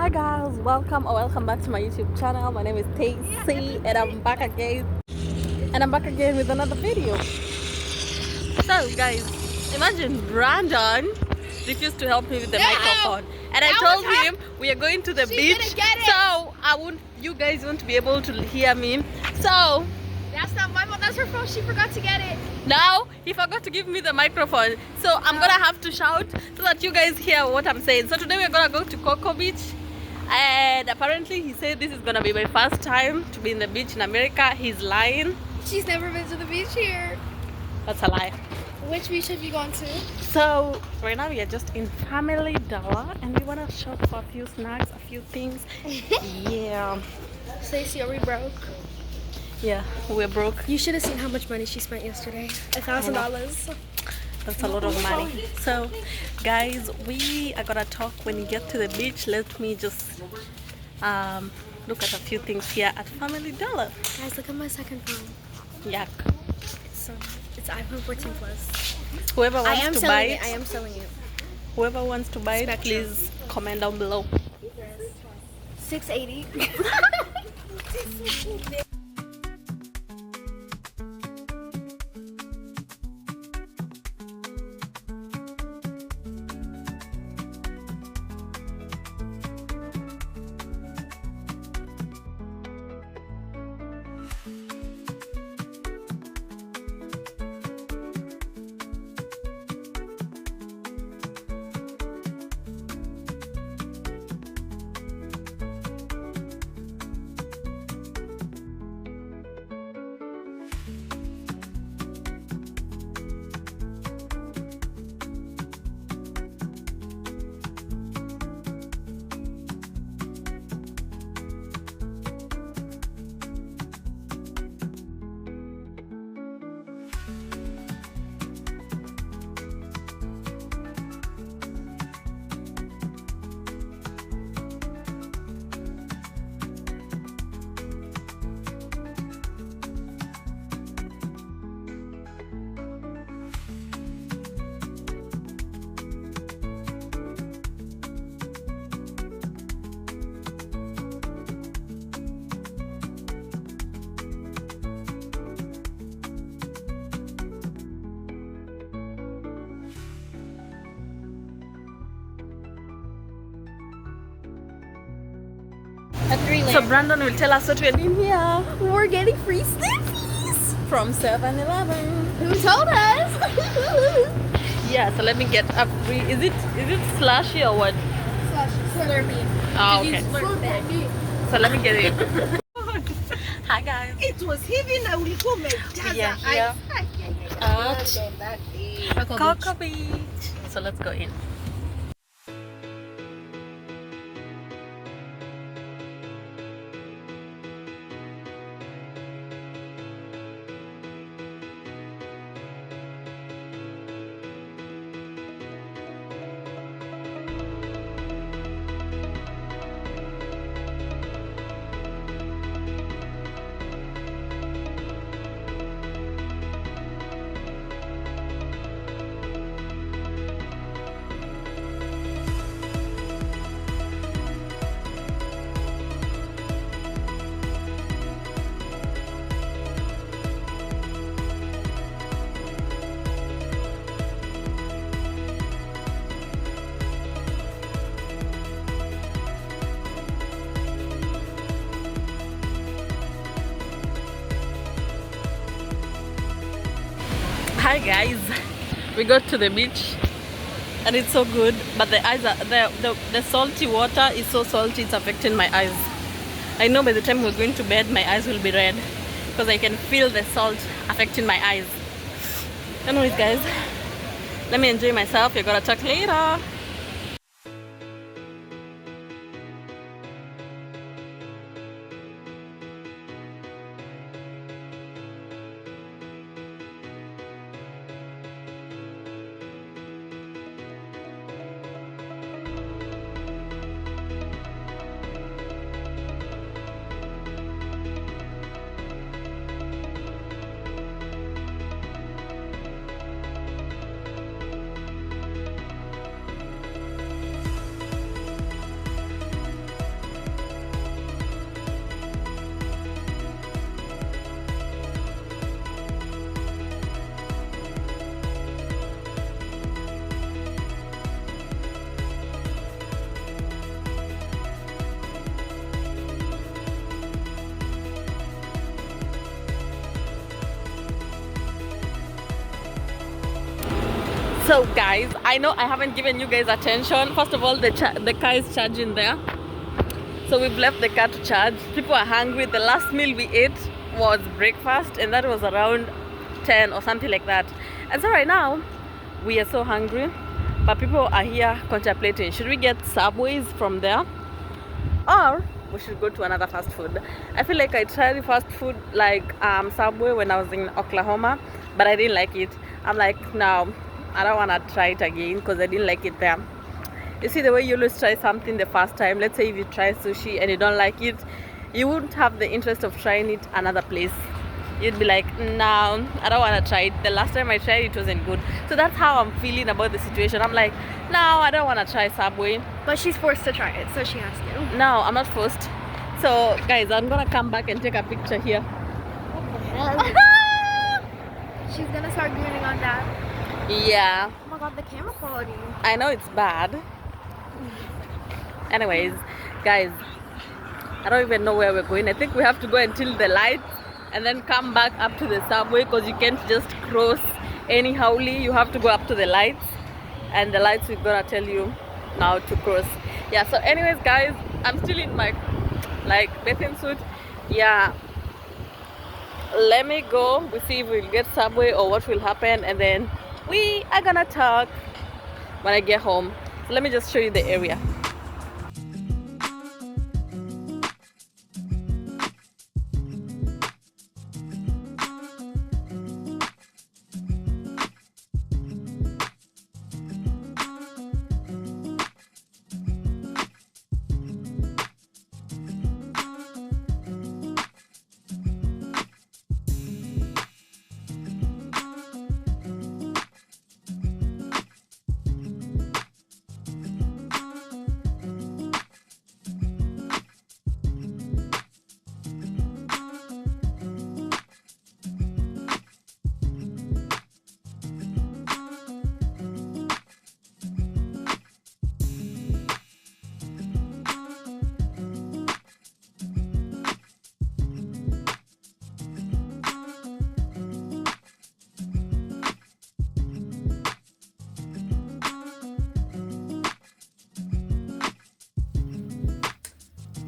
Hi guys, welcome back to my YouTube channel. My name is Stacy and I'm back again with another video. So guys, imagine Brandon refused to help me with the microphone, and I told him we are going to the beach, so you guys won't be able to hear me. So that's not my fault, that's her fault, she forgot to get it. now he forgot to give me the microphone, so I'm gonna have to shout so that you guys hear what I'm saying. So today we're gonna go to Cocoa Beach, and apparently he said this is gonna be my first time to be in the beach in America. He's lying. She's never been to the beach here. That's a lie. Which beach have you gone to? So right now we are just in Family Dollar and we wanna shop for a few snacks, a few things. Yeah. Stacey, are we broke? Yeah, we're broke. You should have seen how much money she spent yesterday. $1,000. That's a lot of money. So guys, we are gonna talk when you get to the beach. Let me just look at a few things here at Family Dollar. Guys, look at my second phone. Yuck. It's iPhone 14 Plus. Whoever wants to buy it, I am selling it. whoever wants to buy it, Spectrum. please comment down below. $680. So Brandon will tell us what we're doing here. We're getting free snackies From 7-Eleven. Who told us? Yeah, so let me get a free. Is it slushy or what? Slurpee. Oh, okay. So let me get it. Hi guys. It was hivi na ulikuwa umejaza We are here at Cocoa Beach. So let's go in. Hi guys, we got to the beach and it's so good, but the eyes are the salty water is so salty, it's affecting my eyes. I know by the time we're going to bed my eyes will be red because I can feel the salt affecting my eyes. Anyways guys, let me enjoy myself. You're gonna talk later. So guys, I know I haven't given you guys attention. First of all, the car is charging there. So we've left the car to charge. People are hungry. The last meal we ate was breakfast, and that was around 10 or something like that. And so right now, we are so hungry, but people are here contemplating, should we get Subways from there, or we should go to another fast food? I feel like I tried fast food like Subway when I was in Oklahoma, but I didn't like it. I'm like, no, I don't want to try it again because I didn't like it there. You see, the way you always try something the first time, let's say if you try sushi and you don't like it, you wouldn't have the interest of trying it another place. You'd be like, no, I don't want to try it. The last time I tried it wasn't good. So that's how I'm feeling about the situation. I'm like, no, I don't want to try Subway. But she's forced to try it, so she has to. No, I'm not forced. So guys, I'm gonna come back and take a picture here. She's gonna start grinning on that. Yeah, Oh my god, the camera quality. I know it's bad. Anyways, guys, I don't even know where we're going. I think we have to go until the light and then come back up to the Subway, because you can't just cross anyhowly. You have to go up to the lights, and the lights are gonna tell you now to cross. Yeah, so anyways guys, I'm still in my bathing suit. Yeah, let me go. We see if we'll get Subway or what will happen, and then we are gonna talk when I get home. So let me just show you the area.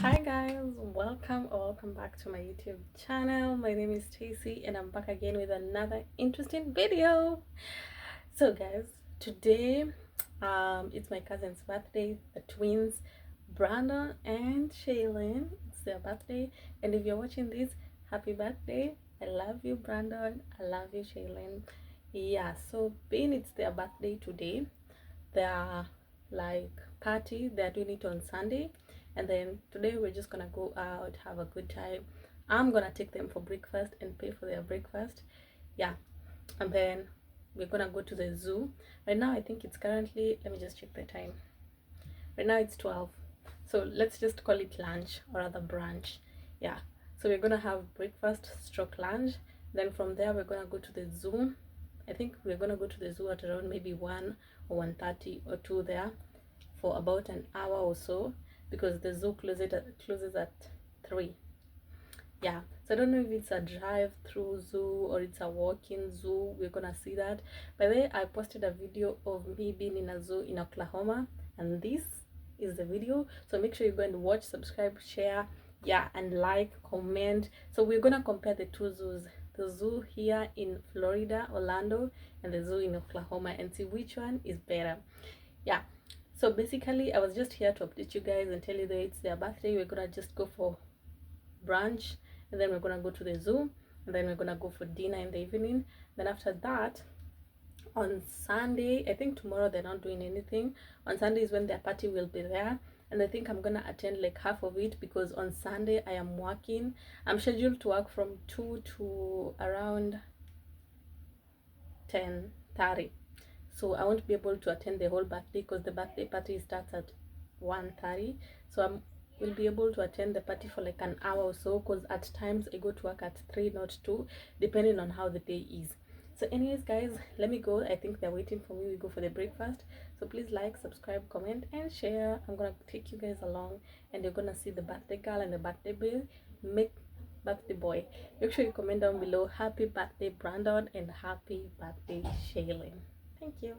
Hi guys, welcome back to my YouTube channel. My name is Stacy and I'm back again with another interesting video. So guys, today it's my cousin's birthday, the twins Brandon and Shaylin. It's their birthday, and if you're watching this, happy birthday. I love you, Brandon. I love you, Shaylin. Yeah, so being it's their birthday today, their party, they're doing it on Sunday, and then today we're just gonna go out, have a good time. I'm gonna take them for breakfast and pay for their breakfast. Yeah, and then we're gonna go to the zoo. Right now I think it's currently, let me just check the time. Right now it's 12, so let's just call it lunch, or rather brunch. Yeah, so we're gonna have breakfast stroke lunch, then from there we're gonna go to the zoo. I think we're gonna go to the zoo at around maybe 1 or 1:30 or 2 there for about an hour or so, because the zoo closes at 3. Yeah, so I don't know if it's a drive-through zoo or it's a walk-in zoo. We're gonna see that. By the way, I posted a video of me being in a zoo in Oklahoma, and this is the video. So make sure you go and watch, subscribe, share, yeah, and like, comment. So we're gonna compare the two zoos, the zoo here in Florida, Orlando, and the zoo in Oklahoma, and see which one is better. Yeah, so basically I was just here to update you guys and tell you that it's their birthday. We're gonna just go for brunch, and then we're gonna go to the zoo, and then we're gonna go for dinner in the evening. Then after that, on Sunday, I think tomorrow they're not doing anything. On Sunday is when their party will be there, and I think I'm gonna attend like half of it, because on Sunday I am working. I'm scheduled to work from 2 to around 10:30, so I won't be able to attend the whole birthday, because the birthday party starts at 1:30. So I will be able to attend the party for like an hour or so, because at times I go to work at 3, not 2, depending on how the day is. So anyways guys, let me go. I think they're waiting for me. We go for the breakfast. So please like, subscribe, comment, and share. I'm gonna take you guys along, and you're gonna see the birthday girl and the birthday boy. Birthday boy. Make sure you comment down below, happy birthday Brandon and happy birthday Shaylin. Thank you.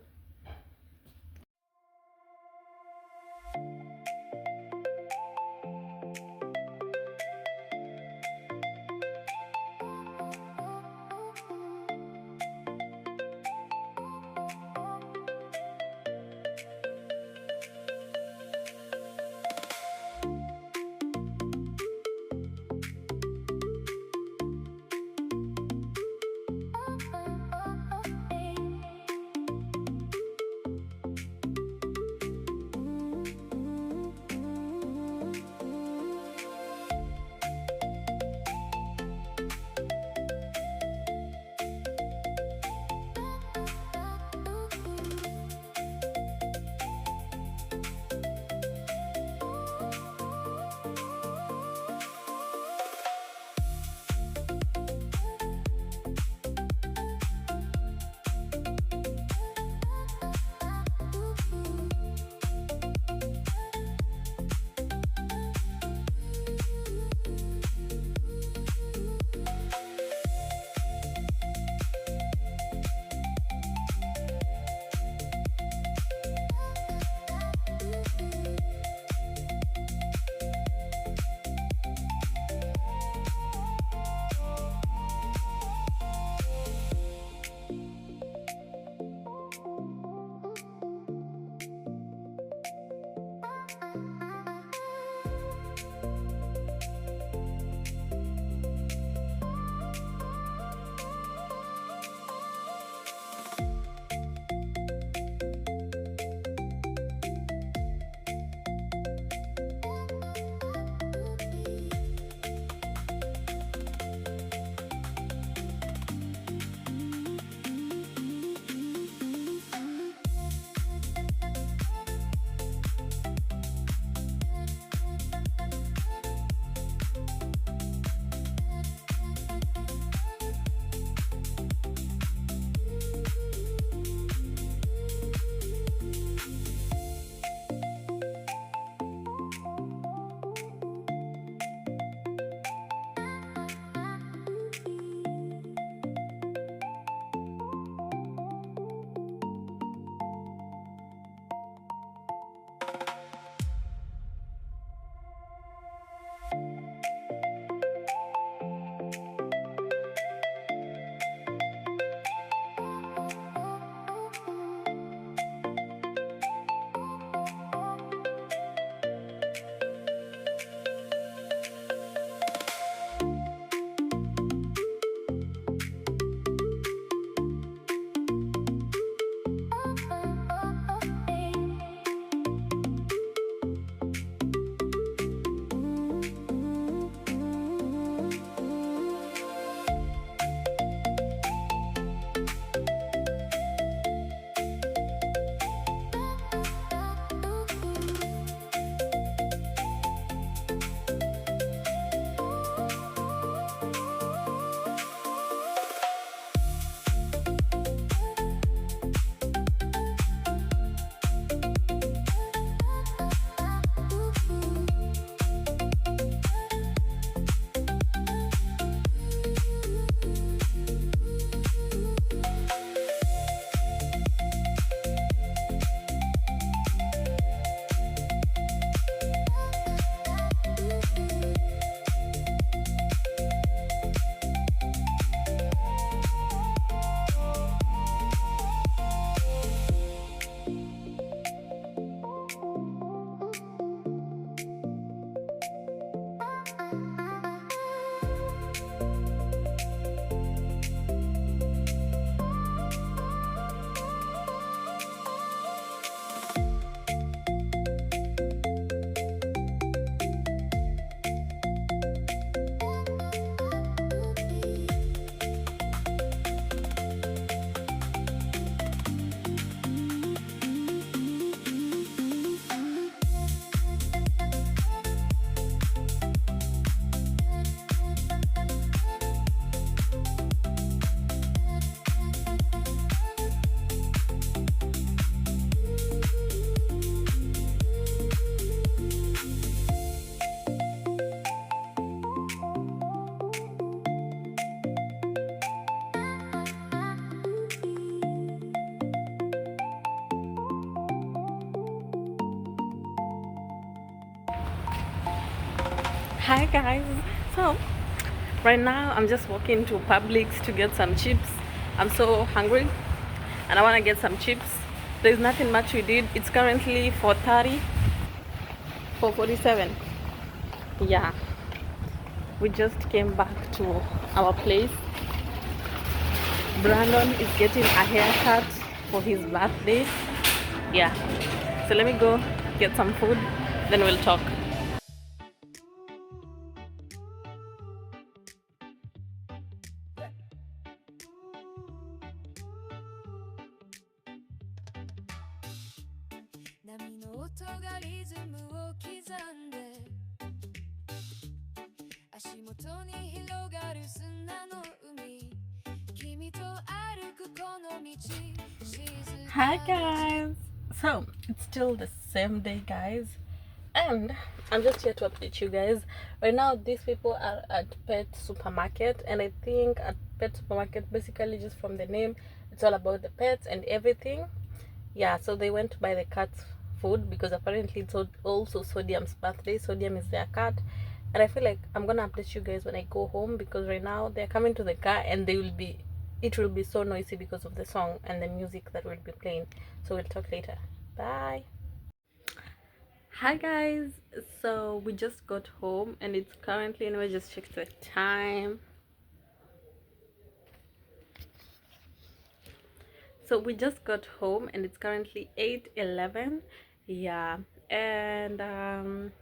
Hi guys. So right now I'm just walking to Publix to get some chips. I'm so hungry and I want to get some chips. There's nothing much we did. It's currently 4:30, 4:47. Yeah, we just came back to our place. Brandon is getting a haircut for his birthday. Yeah, so let me go get some food, then we'll talk. Hi guys, so it's still the same day guys, and I'm just here to update you guys. Right now these people are at Pet Supermarket, and I think at Pet Supermarket, basically just from the name, it's all about the pets and everything. Yeah, so they went to buy the cat's food because apparently it's also Sodium's birthday. Sodium is their cat, and I feel like I'm gonna update you guys when I go home, because right now they're coming to the car and it will be so noisy because of the song and the music that will be playing. So we'll talk later. Bye. Hi guys, so we just got home and it's currently, and we just checked the time. So we just got home and it's currently 8:11. Yeah, and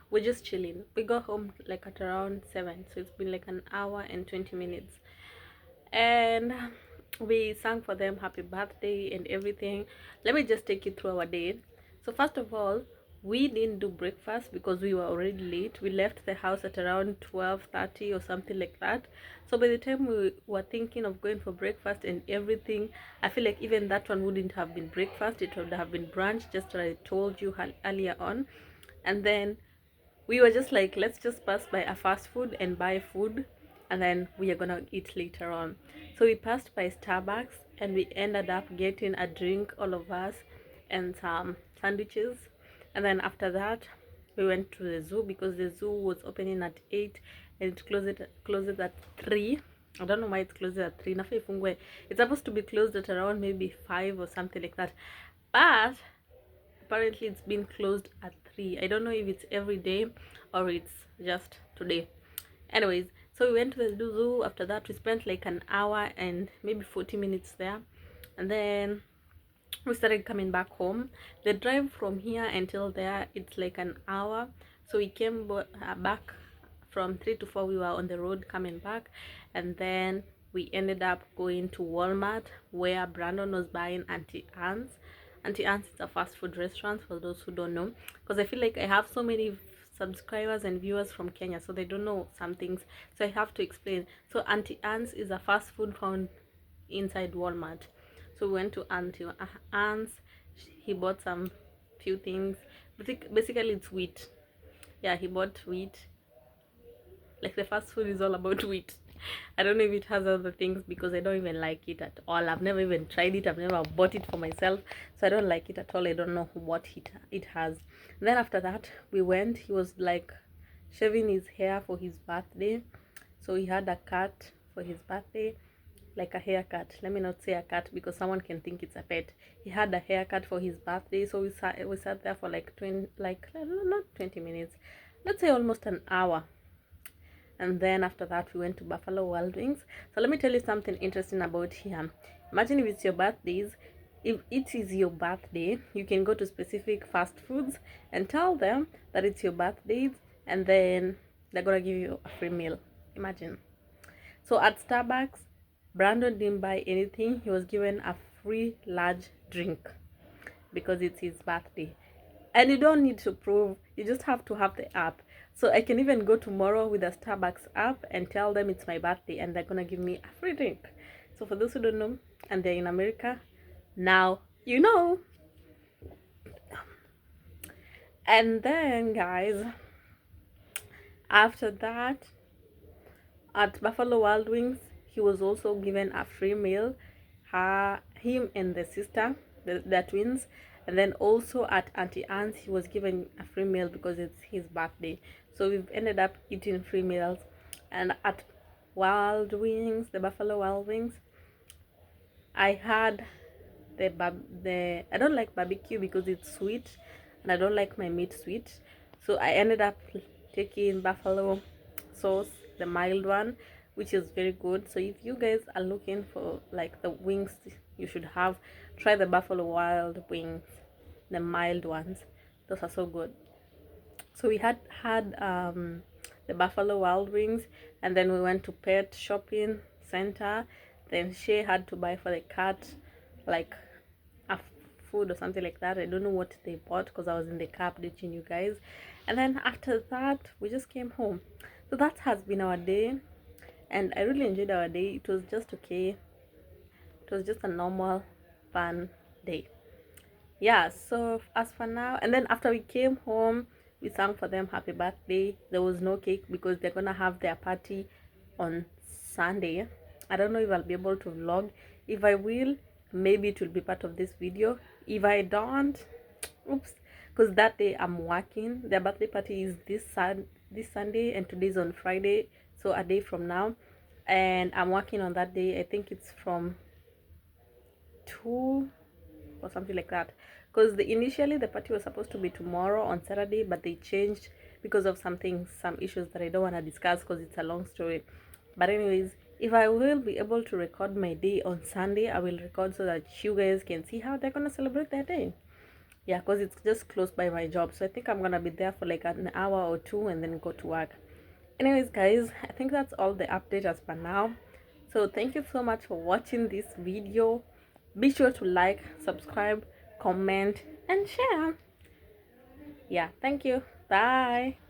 we're just chilling. We got home like at around 7, so it's been like an hour and 20 minutes. And we sang for them happy birthday and everything. Let me just take you through our day. So first of all, we didn't do breakfast because we were already late. We left the house at around 12:30 or something like that. So by the time we were thinking of going for breakfast and everything, I feel like even that one wouldn't have been breakfast. It would have been brunch, just what I told you earlier on. And then we were just like, let's just pass by a fast food and buy food, and then we are gonna eat later on. So we passed by Starbucks and we ended up getting a drink, all of us, and some sandwiches. And then after that we went to the zoo because the zoo was opening at 8 and it closes at 3. I don't know why it's closed at 3. It's supposed to be closed at around maybe 5 or something like that, but apparently it's been closed at 3. I don't know if it's every day or it's just today. Anyways, so we went to the zoo. After that we spent like an hour and maybe 40 minutes there, and then we started coming back home. The drive from here until there, it's like an hour. So we came back from 3 to 4. We were on the road coming back, and then we ended up going to Walmart where Brandon was buying Auntie Anne's. Auntie Anne's is a fast food restaurant, for those who don't know, because I feel like I have so many subscribers and viewers from Kenya, so they don't know some things, so I have to explain. So Auntie Anne's is a fast food found inside Walmart. So we went to Auntie Anne's. He bought some few things. Basically it's wheat. Yeah, he bought wheat. Like the fast food is all about wheat. I don't know if it has other things because I don't even like it at all. I've never even tried it. I've never bought it for myself, so I don't like it at all. I don't know what it has. And then after that we went. He was like shaving his hair for his birthday, so he had a cut for his birthday, like a haircut. Let me not say a cut because someone can think it's a pet. He had a haircut for his birthday, so we sat there for like 20, like not 20 minutes, let's say almost an hour. And then after that we went to Buffalo Wild Wings. So let me tell you something interesting about here. Imagine if it's your birthdays. If it is your birthday, you can go to specific fast foods and tell them that it's your birthdays, and then they're gonna give you a free meal. Imagine. So at Starbucks, Brandon didn't buy anything. He was given a free large drink because it's his birthday. And you don't need to prove, you just have to have the app. So I can even go tomorrow with a Starbucks app and tell them it's my birthday and they're gonna give me a free drink. So for those who don't know and they're in America, now you know. And then guys, after that, at Buffalo Wild Wings, he was also given a free meal. Him and the sister, the twins. And then also at Auntie Anne's, he was given a free meal because it's his birthday. So we've ended up eating free meals. And at Wild Wings, the Buffalo Wild Wings, I had the I don't like barbecue because it's sweet and I don't like my meat sweet. So I ended up taking buffalo sauce, the mild one, which is very good. So if you guys are looking for like the wings you should have, try the Buffalo Wild Wings, the mild ones. Those are so good. So we had the Buffalo Wild Wings, and then we went to pet shopping center. Then she had to buy for the cat like a food or something like that. I don't know what they bought because I was in the car updating you guys. And then after that we just came home. So that has been our day, and I really enjoyed our day. It was just okay. It was just a normal fun day. Yeah, so as for now, and then after we came home, we sang for them happy birthday. There was no cake because they're gonna have their party on Sunday. I don't know if I'll be able to vlog. If I will, maybe it will be part of this video. If I don't, oops, because that day I'm working. Their birthday party is this Sunday, and today's on Friday, so a day from now, and I'm working on that day. I think it's from 2 or something like that. because initially the party was supposed to be tomorrow on Saturday, but they changed because of some issues that I don't want to discuss because it's a long story. But anyways, if I will be able to record my day on Sunday, I will record so that you guys can see how they're gonna celebrate their day. Yeah, because it's just close by my job, so I think I'm gonna be there for like an hour or two and then go to work. Anyways guys, I think that's all the update as for now. So thank you so much for watching this video. Be sure to like, subscribe, comment and share. Yeah, thank you. Bye.